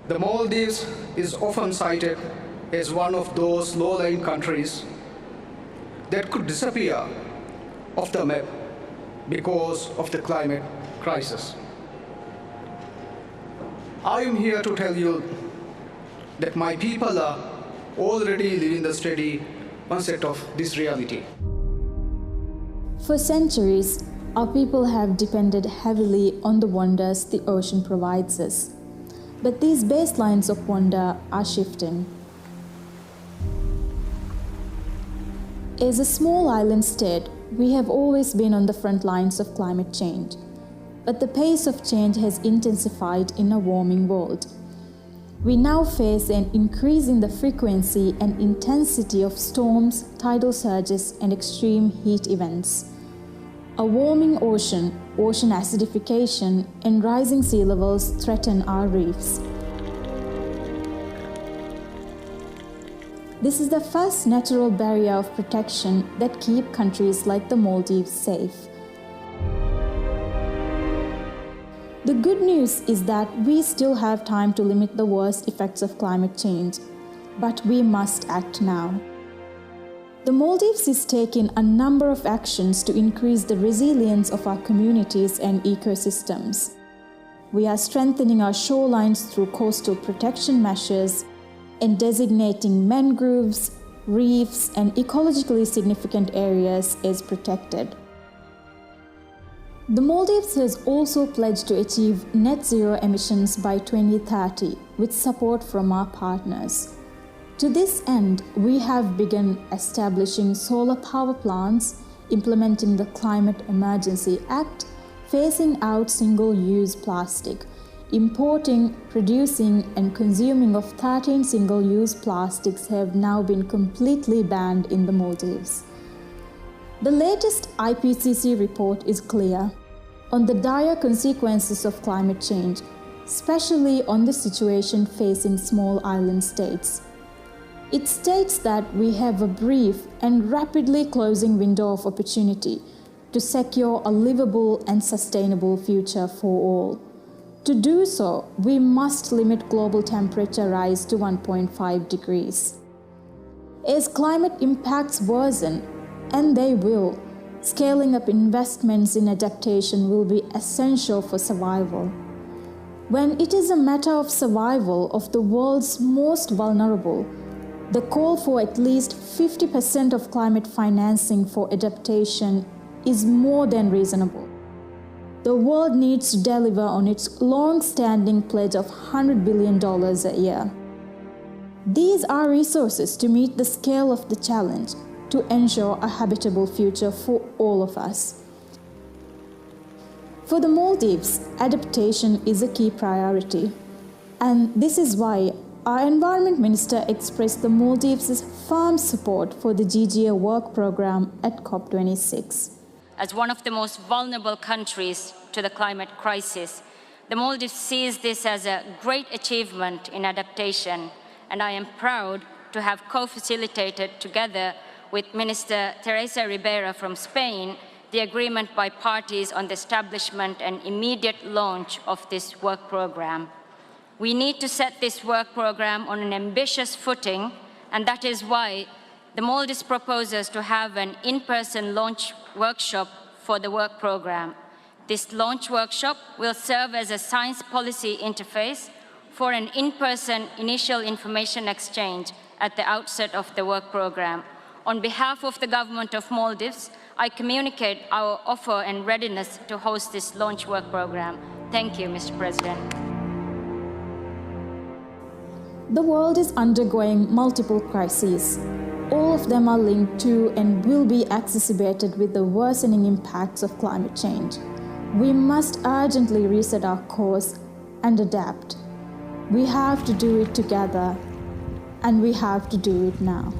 The Maldives is often cited as one of those low-lying countries that could disappear off the map because of the climate crisis. I am here to tell you that my people are already living the steady onset of this reality. For centuries, our people have depended heavily on the wonders the ocean provides us. But these baselines of wonder are shifting. As a small island state, we have always been on the front lines of climate change. But the pace of change has intensified in a warming world. We now face an increase in the frequency and intensity of storms, tidal surges, and extreme heat events. A warming ocean acidification, and rising sea levels threaten our reefs. This is the first natural barrier of protection that keeps countries like the Maldives safe. The good news is that we still have time to limit the worst effects of climate change, but we must act now. The Maldives is taking a number of actions to increase the resilience of our communities and ecosystems. We are strengthening our shorelines through coastal protection measures and designating mangroves, reefs, and ecologically significant areas as protected. The Maldives has also pledged to achieve net zero emissions by 2030 with support from our partners. To this end, we have begun establishing solar power plants, implementing the Climate Emergency Act, phasing out single-use plastic, importing, producing, and consuming of 13 single-use plastics have now been completely banned in the Maldives. The latest IPCC report is clear on the dire consequences of climate change, especially on the situation facing small island states. It states that we have a brief and rapidly closing window of opportunity to secure a livable and sustainable future for all. To do so, we must limit global temperature rise to 1.5 degrees. As climate impacts worsen, and they will, scaling up investments in adaptation will be essential for survival. When it is a matter of survival of the world's most vulnerable, the call for at least 50% of climate financing for adaptation is more than reasonable. The world needs to deliver on its long-standing pledge of $100 billion a year. These are resources to meet the scale of the challenge, to ensure a habitable future for all of us. For the Maldives, adaptation is a key priority, and this is why our Environment Minister expressed the Maldives' firm support for the GGA work program at COP26. As one of the most vulnerable countries to the climate crisis, the Maldives sees this as a great achievement in adaptation, and I am proud to have co-facilitated together with Minister Teresa Ribera from Spain the agreement by parties on the establishment and immediate launch of this work program. We need to set this work program on an ambitious footing, and that is why the Maldives proposes to have an in-person launch workshop for the work program. This launch workshop will serve as a science policy interface for an in-person initial information exchange at the outset of the work program. On behalf of the Government of Maldives, I communicate our offer and readiness to host this launch work program. Thank you, Mr. President. The world is undergoing multiple crises. All of them are linked to and will be exacerbated with the worsening impacts of climate change. We must urgently reset our course and adapt. We have to do it together, and we have to do it now.